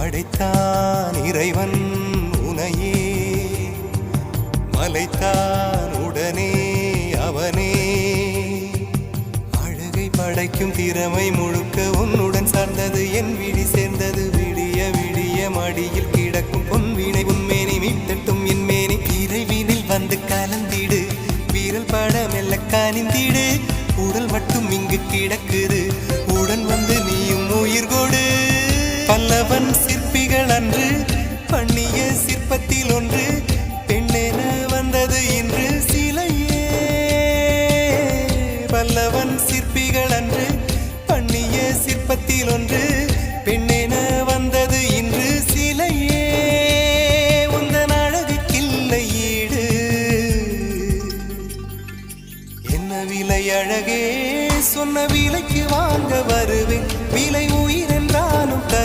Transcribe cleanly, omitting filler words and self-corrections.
படைத்தான் இறைவன் உனையே, மலைத்தான் உடனே அவனே. அழகை படைக்கும் திறமை முழுக்க உன்னுடன் சார்ந்தது, என் விழி சேர்ந்தது. விடிய விடிய மடியில் கிடக்கும் பொன்வினை உன்மேனி மீட்டட்டும் என் மேனி. இறைவினில் வந்து கலந்திடு, வீரல் பட மெல்ல காணிந்திடு. உடல் மட்டும் இங்கு கிடக்குது, உடன் வந்து நீயும் உயிர் கொடு. பல்லவன் சிற்பிகள் அன்று பண்ணிய சிற்பத்தில் ஒன்று